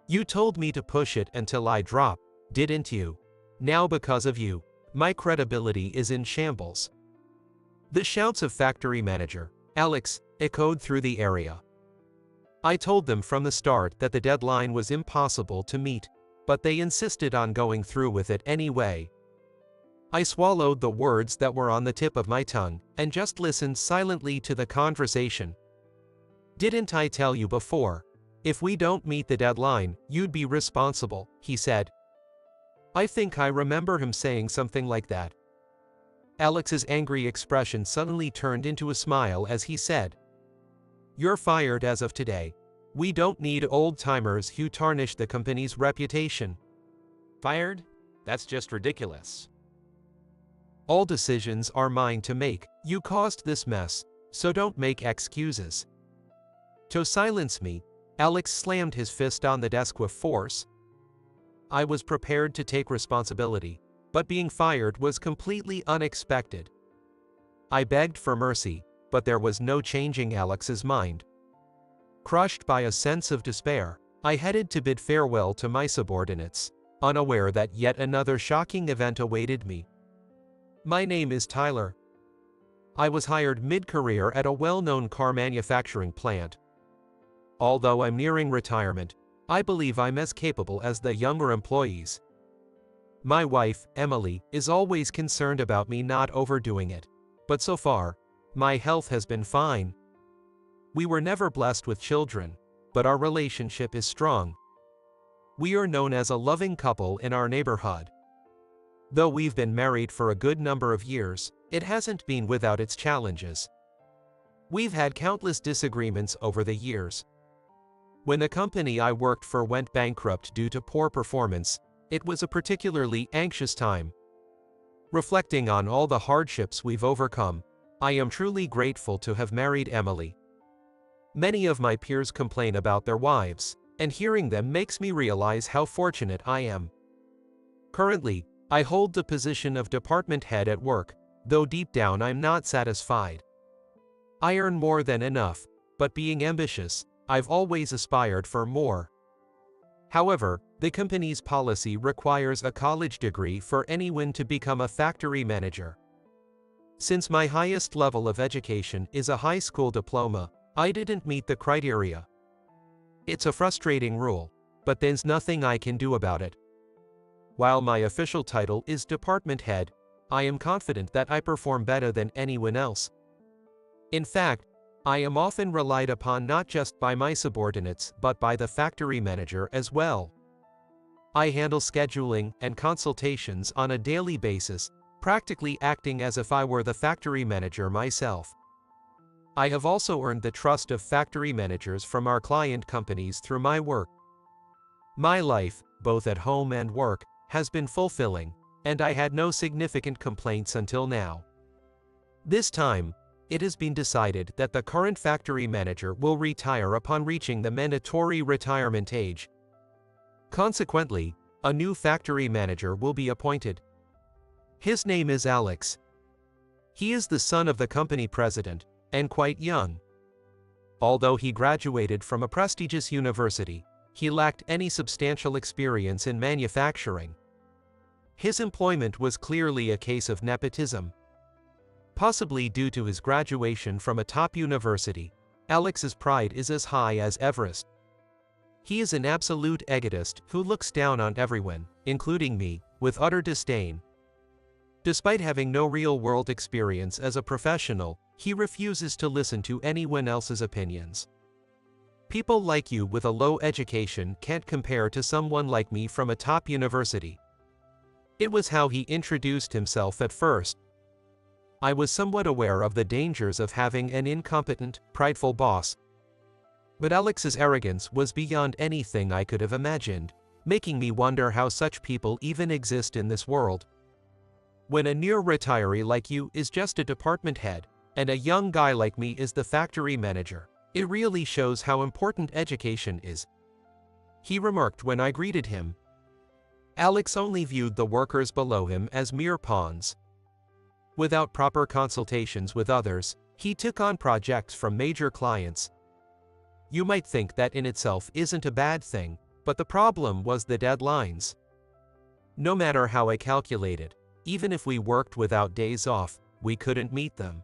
You told me to push it until I drop, didn't you? Now because of you, my credibility is in shambles." The shouts of factory manager Alex echoed through the area. I told them from the start that the deadline was impossible to meet, but they insisted on going through with it anyway. I swallowed the words that were on the tip of my tongue and just listened silently to the conversation. "Didn't I tell you before? If we don't meet the deadline, you'd be responsible," he said. I think I remember him saying something like that. Alex's angry expression suddenly turned into a smile as he said, "You're fired as of today. We don't need old-timers who tarnish the company's reputation." Fired? That's just ridiculous. "All decisions are mine to make. You caused this mess, so don't make excuses." To silence me, Alex slammed his fist on the desk with force. I was prepared to take responsibility, but being fired was completely unexpected. I begged for mercy, but there was no changing Alex's mind. Crushed by a sense of despair, I headed to bid farewell to my subordinates, unaware that yet another shocking event awaited me. My name is Tyler. I was hired mid-career at a well-known car manufacturing plant. Although I'm nearing retirement, I believe I'm as capable as the younger employees. My wife, Emily, is always concerned about me not overdoing it, but so far, my health has been fine. We were never blessed with children, but our relationship is strong. We are known as a loving couple in our neighborhood. Though we've been married for a good number of years, it hasn't been without its challenges. We've had countless disagreements over the years. When the company I worked for went bankrupt due to poor performance, it was a particularly anxious time. Reflecting on all the hardships we've overcome, I am truly grateful to have married Emily. Many of my peers complain about their wives, and hearing them makes me realize how fortunate I am. Currently, I hold the position of department head at work, though deep down I'm not satisfied. I earn more than enough, but being ambitious, I've always aspired for more. However, the company's policy requires a college degree for anyone to become a factory manager. Since my highest level of education is a high school diploma, I didn't meet the criteria. It's a frustrating rule, but there's nothing I can do about it. While my official title is department head, I am confident that I perform better than anyone else. In fact, I am often relied upon not just by my subordinates but by the factory manager as well. I handle scheduling and consultations on a daily basis, practically acting as if I were the factory manager myself. I have also earned the trust of factory managers from our client companies through my work. My life, both at home and work, has been fulfilling, and I had no significant complaints until now. This time, it has been decided that the current factory manager will retire upon reaching the mandatory retirement age. Consequently, a new factory manager will be appointed. His name is Alex. He is the son of the company president, and quite young. Although he graduated from a prestigious university, he lacked any substantial experience in manufacturing. His employment was clearly a case of nepotism. Possibly due to his graduation from a top university, Alex's pride is as high as Everest. He is an absolute egotist who looks down on everyone, including me, with utter disdain. Despite having no real-world experience as a professional, he refuses to listen to anyone else's opinions. People like you with a low education can't compare to someone like me from a top university. It was how he introduced himself at first. I was somewhat aware of the dangers of having an incompetent, prideful boss. But Alex's arrogance was beyond anything I could have imagined, making me wonder how such people even exist in this world. When a near retiree like you is just a department head, and a young guy like me is the factory manager, it really shows how important education is, he remarked when I greeted him. Alex only viewed the workers below him as mere pawns. Without proper consultations with others, he took on projects from major clients. You might think that in itself isn't a bad thing, But the problem was the deadlines. No matter how I calculated, even if we worked without days off, we couldn't meet them.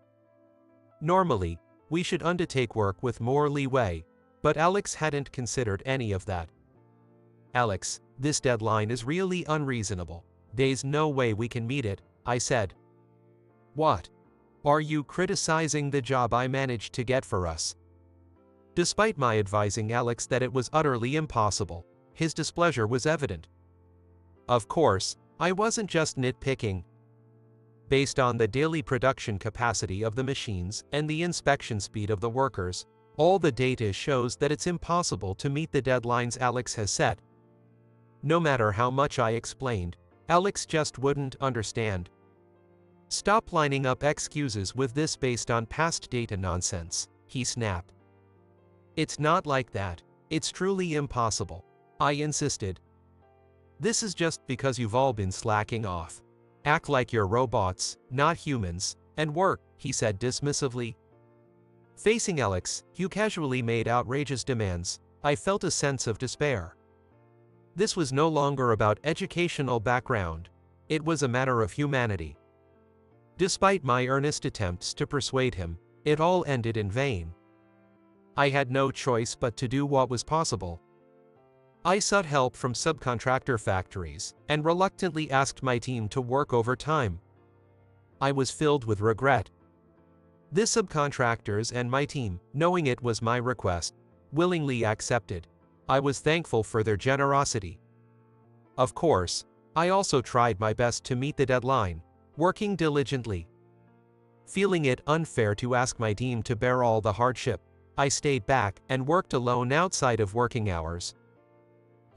Normally, we should undertake work with more leeway, but Alex hadn't considered any of that. Alex, this deadline is really unreasonable. There's no way we can meet it, I said. What? Are you criticizing the job I managed to get for us? Despite my advising Alex that it was utterly impossible, his displeasure was evident. Of course, I wasn't just nitpicking. Based on the daily production capacity of the machines and the inspection speed of the workers, all the data shows that it's impossible to meet the deadlines Alex has set. No matter how much I explained, Alex just wouldn't understand. Stop lining up excuses with this based on past data nonsense, he snapped. It's not like that. It's truly impossible, I insisted. This is just because you've all been slacking off. Act like you're robots, not humans, and work, he said dismissively. Facing Alex, who casually made outrageous demands, I felt a sense of despair. This was no longer about educational background. It was a matter of humanity. Despite my earnest attempts to persuade him, it all ended in vain. I had no choice but to do what was possible. I sought help from subcontractor factories and reluctantly asked my team to work overtime. I was filled with regret. The subcontractors and my team, knowing it was my request, willingly accepted. I was thankful for their generosity. Of course, I also tried my best to meet the deadline, working diligently. Feeling it unfair to ask my team to bear all the hardship, I stayed back and worked alone outside of working hours.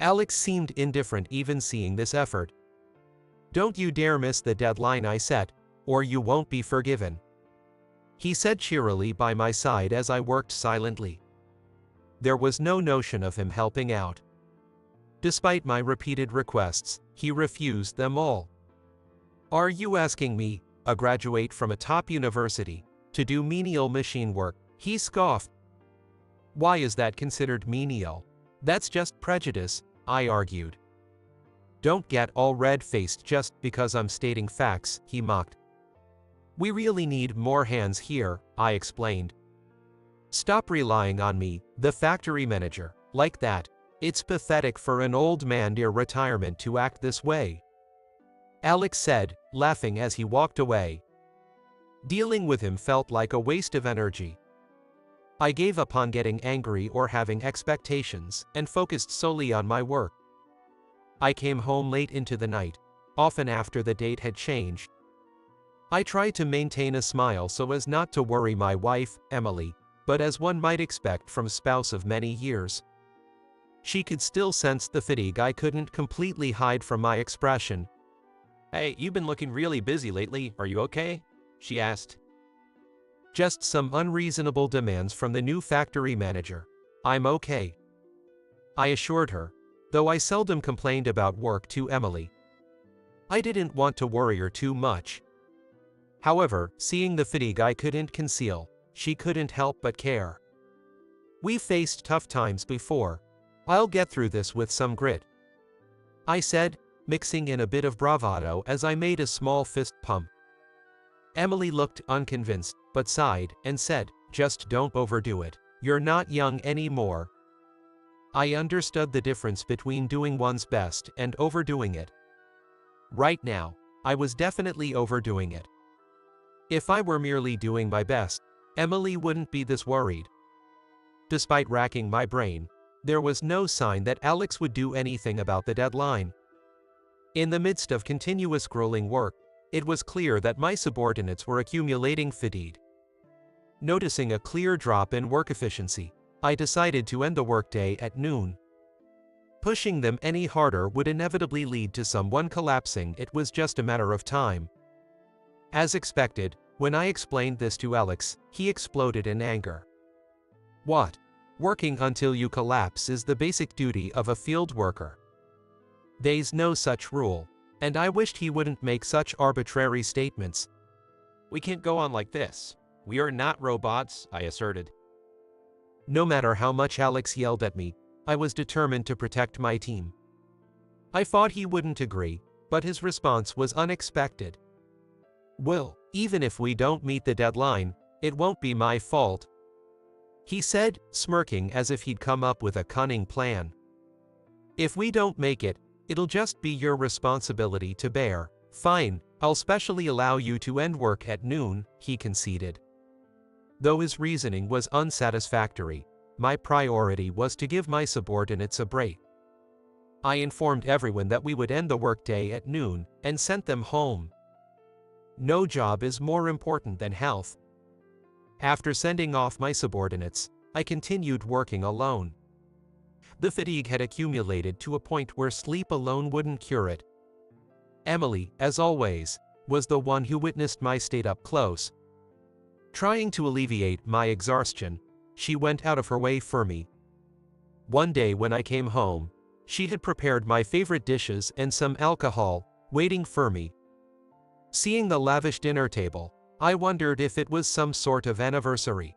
Alex seemed indifferent even seeing this effort. Don't you dare miss the deadline I set, or you won't be forgiven, he said cheerily by my side as I worked silently. There was no notion of him helping out. Despite my repeated requests, he refused them all. Are you asking me, a graduate from a top university, to do menial machine work? He scoffed. Why is that considered menial? That's just prejudice, I argued. Don't get all red-faced just because I'm stating facts, he mocked. We really need more hands here, I explained. Stop relying on me, the factory manager, like that. It's pathetic for an old man near retirement to act this way, Alex said, laughing as he walked away. Dealing with him felt like a waste of energy. I gave up on getting angry or having expectations and focused solely on my work. I came home late into the night, often after the date had changed. I tried to maintain a smile so as not to worry my wife, Emily, but as one might expect from a spouse of many years, she could still sense the fatigue I couldn't completely hide from my expression. Hey, you've been looking really busy lately, are you okay? She asked. Just some unreasonable demands from the new factory manager. I'm okay, I assured her, though I seldom complained about work to Emily. I didn't want to worry her too much. However, seeing the fatigue I couldn't conceal, she couldn't help but care. We faced tough times before. I'll get through this with some grit, I said, mixing in a bit of bravado as I made a small fist pump. Emily looked unconvinced, but sighed and said, just don't overdo it. You're not young anymore. I understood the difference between doing one's best and overdoing it. Right now, I was definitely overdoing it. If I were merely doing my best, Emily wouldn't be this worried. Despite racking my brain, there was no sign that Alex would do anything about the deadline. In the midst of continuous grueling work, it was clear that my subordinates were accumulating fatigue. Noticing a clear drop in work efficiency, I decided to end the workday at noon. Pushing them any harder would inevitably lead to someone collapsing. It was just a matter of time. As expected, when I explained this to Alex, he exploded in anger. What? Working until you collapse is the basic duty of a field worker. There's no such rule, and I wished he wouldn't make such arbitrary statements. We can't go on like this. We are not robots, I asserted. No matter how much Alex yelled at me, I was determined to protect my team. I thought he wouldn't agree, but his response was unexpected. "Well, even if we don't meet the deadline, it won't be my fault," he said, smirking as if he'd come up with a cunning plan. "If we don't make it, it'll just be your responsibility to bear." "Fine, I'll specially allow you to end work at noon," he conceded. Though his reasoning was unsatisfactory, my priority was to give my subordinates a break. I informed everyone that we would end the workday at noon and sent them home. No job is more important than health. After sending off my subordinates, I continued working alone. The fatigue had accumulated to a point where sleep alone wouldn't cure it. Emily, as always, was the one who witnessed my state up close. Trying to alleviate my exhaustion, she went out of her way for me. One day when I came home, she had prepared my favorite dishes and some alcohol, waiting for me. Seeing the lavish dinner table, I wondered if it was some sort of anniversary.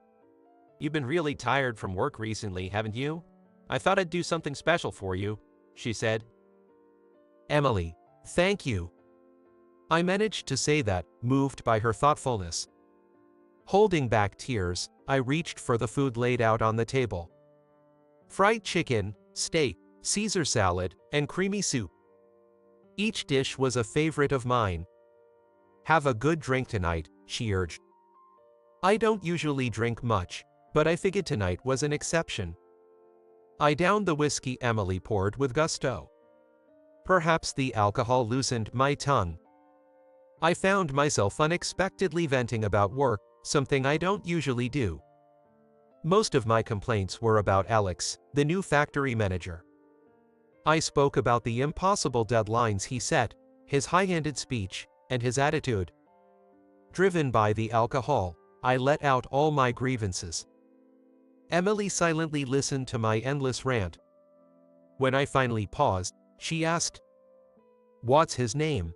"You've been really tired from work recently, haven't you? I thought I'd do something special for you," she said. "Emily, thank you." I managed to say that, moved by her thoughtfulness. Holding back tears, I reached for the food laid out on the table. Fried chicken, steak, Caesar salad, and creamy soup. Each dish was a favorite of mine. "Have a good drink tonight," she urged. I don't usually drink much, but I figured tonight was an exception. I downed the whiskey Emily poured with gusto. Perhaps the alcohol loosened my tongue. I found myself unexpectedly venting about work, something I don't usually do. Most of my complaints were about Alex, the new factory manager. I spoke about the impossible deadlines he set, his high-handed speech, and his attitude. Driven by the alcohol, I let out all my grievances. Emily silently listened to my endless rant. When I finally paused, she asked, "What's his name?"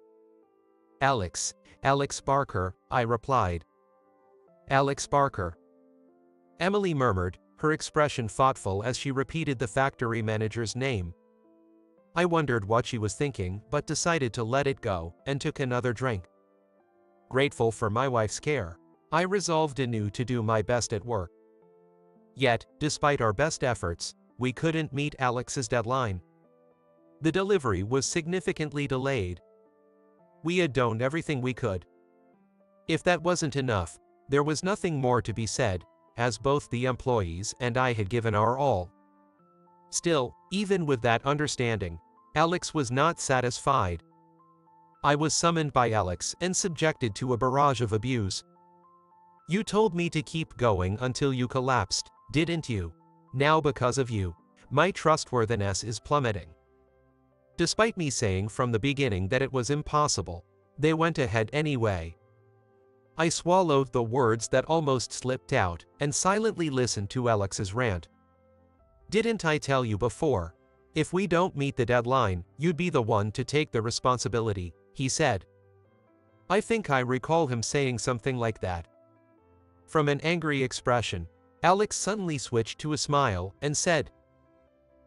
"Alex, Alex Barker," I replied. "Alex Barker." Emily murmured, her expression thoughtful as she repeated the factory manager's name. I wondered what she was thinking, but decided to let it go, and took another drink. Grateful for my wife's care, I resolved anew to do my best at work. Yet, despite our best efforts, we couldn't meet Alex's deadline. The delivery was significantly delayed. We had done everything we could. If that wasn't enough, there was nothing more to be said, as both the employees and I had given our all. Still, even with that understanding, Alex was not satisfied. I was summoned by Alex and subjected to a barrage of abuse. "You told me to keep going until you collapsed, didn't you? Now because of you, my trustworthiness is plummeting." Despite me saying from the beginning that it was impossible, they went ahead anyway. I swallowed the words that almost slipped out and silently listened to Alex's rant. "Didn't I tell you before? If we don't meet the deadline, you'd be the one to take the responsibility," he said. I think I recall him saying something like that. From an angry expression, Alex suddenly switched to a smile and said,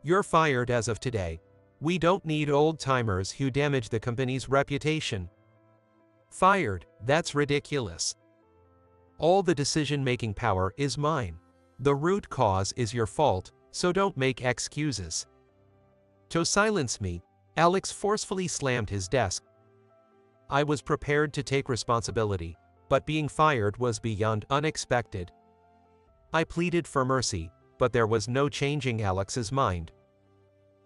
"You're fired as of today. We don't need old-timers who damage the company's reputation." Fired? That's ridiculous. All the decision-making power is mine. The root cause is your fault, so don't make excuses. To silence me, Alex forcefully slammed his desk. I was prepared to take responsibility, but being fired was beyond unexpected. I pleaded for mercy, but there was no changing Alex's mind.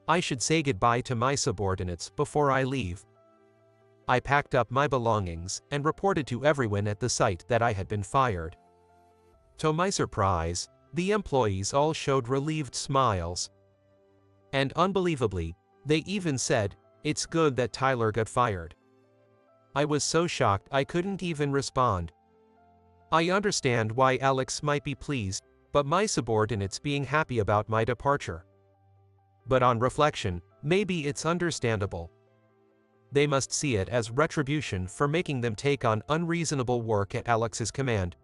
I should say goodbye to my subordinates before I leave. I packed up my belongings and reported to everyone at the site that I had been fired. To my surprise, the employees all showed relieved smiles. And unbelievably, they even said, "It's good that Tyler got fired." I was so shocked I couldn't even respond. I understand why Alex might be pleased, but my subordinates being happy about my departure. But on reflection, maybe it's understandable. They must see it as retribution for making them take on unreasonable work at Alex's command.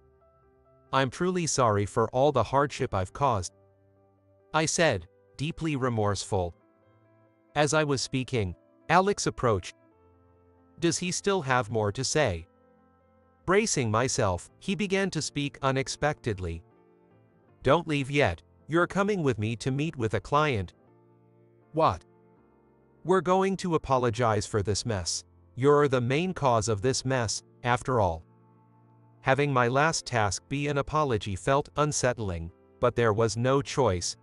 "I'm truly sorry for all the hardship I've caused," I said, deeply remorseful. As I was speaking, Alex approached. Does he still have more to say? Bracing myself, he began to speak unexpectedly. Don't leave yet, you're coming with me to meet with a client. What? We're going to apologize for this mess. You're the main cause of this mess, after all. Having my last task be an apology felt unsettling, but there was no choice.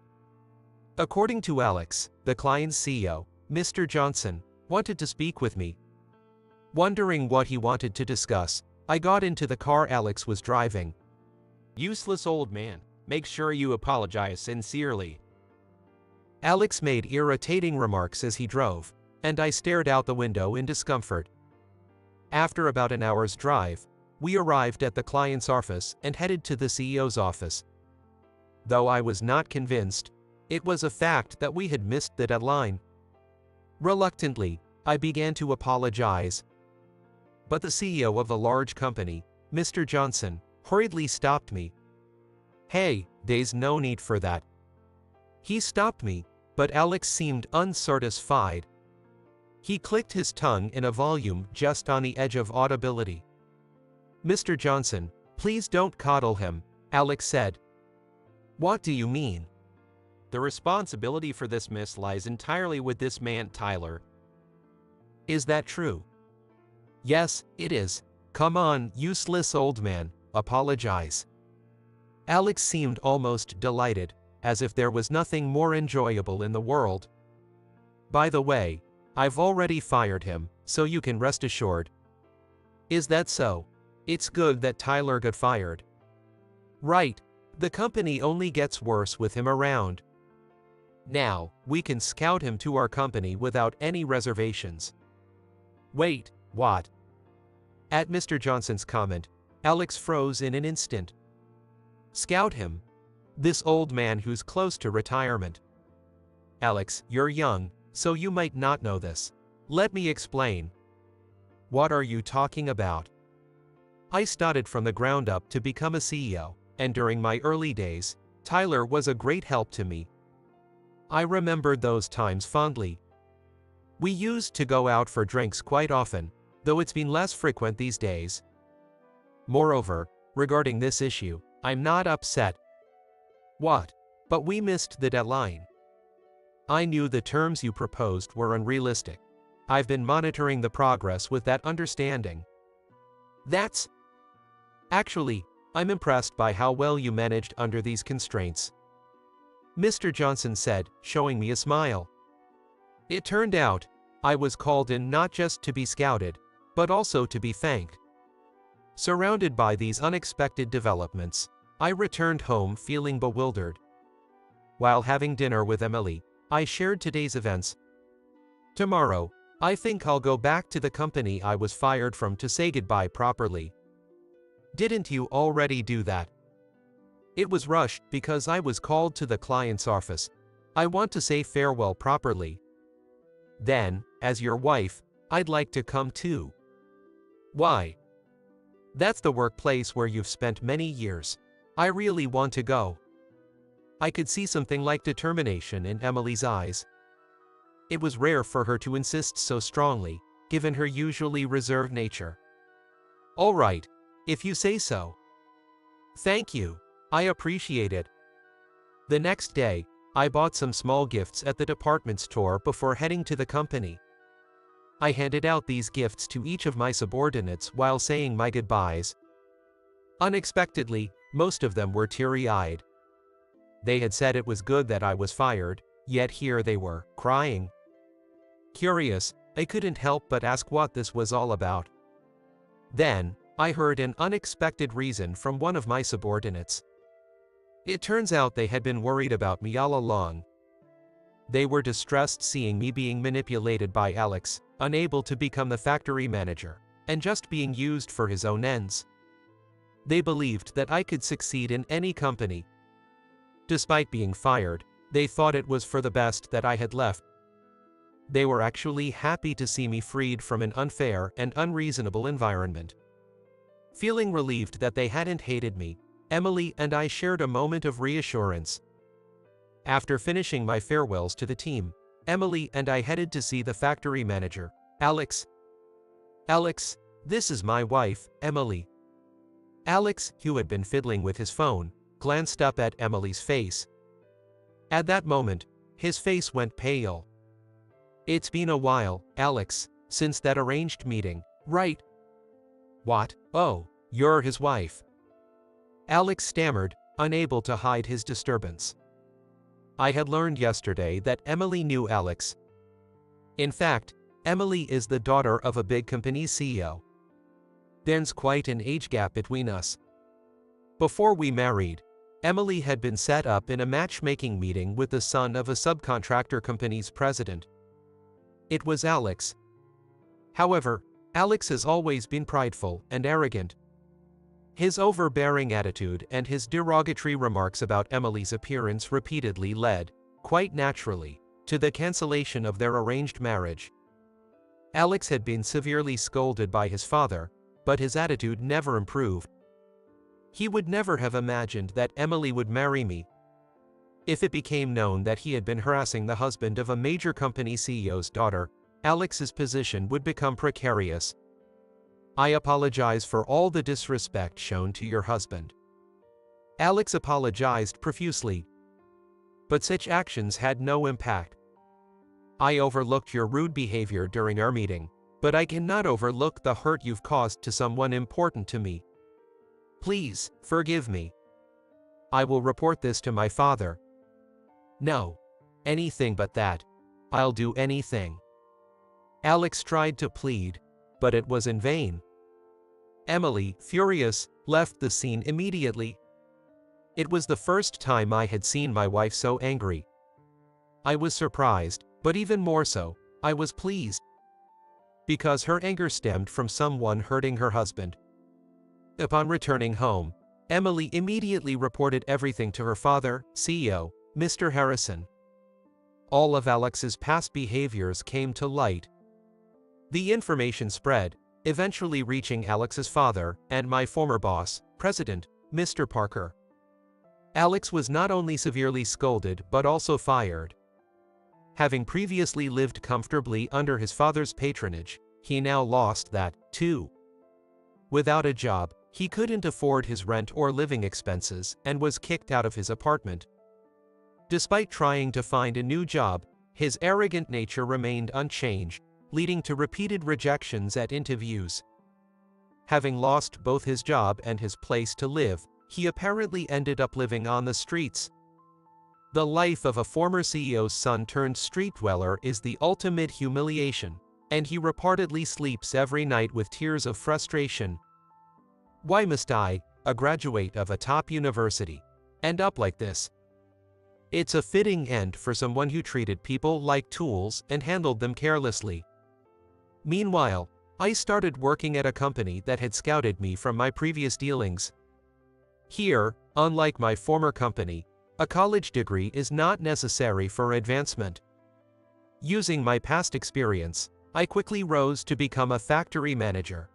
According to Alex, the client's CEO, Mr. Johnson, wanted to speak with me. Wondering what he wanted to discuss, I got into the car Alex was driving. Useless old man, make sure you apologize sincerely. Alex made irritating remarks as he drove, and I stared out the window in discomfort. After about an hour's drive, we arrived at the client's office and headed to the CEO's office. Though I was not convinced, it was a fact that we had missed the deadline. Reluctantly, I began to apologize. But the CEO of the large company, Mr. Johnson, hurriedly stopped me. Hey, there's no need for that. He stopped me, but Alex seemed unsatisfied. He clicked his tongue in a volume just on the edge of audibility. Mr. Johnson, please don't coddle him, Alex said. What do you mean? The responsibility for this mess lies entirely with this man, Tyler. Is that true? Yes, it is. Come on, useless old man, apologize. Alex seemed almost delighted, as if there was nothing more enjoyable in the world. By the way, I've already fired him, so you can rest assured. Is that so? It's good that Tyler got fired. Right, the company only gets worse with him around. Now, we can scout him to our company without any reservations. Wait, what? At Mr. Johnson's comment, Alex froze in an instant. Scout him? This old man who's close to retirement. Alex, you're young, so you might not know this. Let me explain. What are you talking about? I started from the ground up to become a CEO, and during my early days, Tyler was a great help to me. I remembered those times fondly. We used to go out for drinks quite often, though it's been less frequent these days. Moreover, regarding this issue, I'm not upset. What? But we missed the deadline. I knew the terms you proposed were unrealistic. I've been monitoring the progress with that understanding. Actually, I'm impressed by how well you managed under these constraints. Mr. Johnson said, showing me a smile. It turned out, I was called in not just to be scouted, but also to be thanked. Surrounded by these unexpected developments, I returned home feeling bewildered. While having dinner with Emily, I shared today's events. Tomorrow, I think I'll go back to the company I was fired from to say goodbye properly. Didn't you already do that? It was rushed because I was called to the client's office. I want to say farewell properly. Then, as your wife, I'd like to come too. Why? That's the workplace where you've spent many years. I really want to go. I could see something like determination in Emily's eyes. It was rare for her to insist so strongly, given her usually reserved nature. All right, if you say so. Thank you, I appreciate it. The next day, I bought some small gifts at the department store before heading to the company. I handed out these gifts to each of my subordinates while saying my goodbyes. Unexpectedly, most of them were teary-eyed. They had said it was good that I was fired, yet here they were, crying. Curious, I couldn't help but ask what this was all about. Then, I heard an unexpected reason from one of my subordinates. It turns out they had been worried about me all along. They were distressed seeing me being manipulated by Alex, unable to become the factory manager, and just being used for his own ends. They believed that I could succeed in any company. Despite being fired, they thought it was for the best that I had left. They were actually happy to see me freed from an unfair and unreasonable environment. Feeling relieved that they hadn't hated me, Emily and I shared a moment of reassurance. After finishing my farewells to the team, Emily and I headed to see the factory manager, Alex. Alex, this is my wife, Emily. Alex, who had been fiddling with his phone, glanced up at Emily's face. At that moment, his face went pale. It's been a while, Alex, since that arranged meeting, right? What? Oh, you're his wife. Alex stammered, unable to hide his disturbance. I had learned yesterday that Emily knew Alex. In fact, Emily is the daughter of a big company's CEO. There's quite an age gap between us. Before we married, Emily had been set up in a matchmaking meeting with the son of a subcontractor company's president. It was Alex. However, Alex has always been prideful and arrogant. His overbearing attitude and his derogatory remarks about Emily's appearance repeatedly led, quite naturally, to the cancellation of their arranged marriage. Alex had been severely scolded by his father, but his attitude never improved. He would never have imagined that Emily would marry me. If it became known that he had been harassing the husband of a major company CEO's daughter, Alex's position would become precarious. I apologize for all the disrespect shown to your husband. Alex apologized profusely. But such actions had no impact. I overlooked your rude behavior during our meeting, but I cannot overlook the hurt you've caused to someone important to me. Please, forgive me. I will report this to my father. No. Anything but that. I'll do anything. Alex tried to plead, but it was in vain. Emily, furious, left the scene immediately. It was the first time I had seen my wife so angry. I was surprised, but even more so, I was pleased. Because her anger stemmed from someone hurting her husband. Upon returning home, Emily immediately reported everything to her father, CEO, Mr. Harrison. All of Alex's past behaviors came to light. The information spread, eventually reaching Alex's father and my former boss, President, Mr. Parker. Alex was not only severely scolded but also fired. Having previously lived comfortably under his father's patronage, he now lost that, too. Without a job, he couldn't afford his rent or living expenses and was kicked out of his apartment. Despite trying to find a new job, his arrogant nature remained unchanged, leading to repeated rejections at interviews. Having lost both his job and his place to live, he apparently ended up living on the streets. The life of a former CEO's son turned street dweller is the ultimate humiliation, and he reportedly sleeps every night with tears of frustration. Why must I, a graduate of a top university, end up like this? It's a fitting end for someone who treated people like tools and handled them carelessly. Meanwhile, I started working at a company that had scouted me from my previous dealings. Here, unlike my former company, a college degree is not necessary for advancement. Using my past experience, I quickly rose to become a factory manager.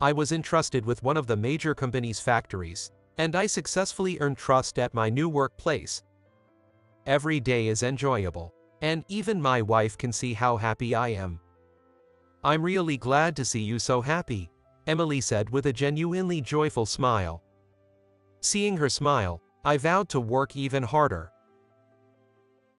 I was entrusted with one of the major company's factories, and I successfully earned trust at my new workplace. Every day is enjoyable, and even my wife can see how happy I am. I'm really glad to see you so happy, Emily said with a genuinely joyful smile. Seeing her smile, I vowed to work even harder.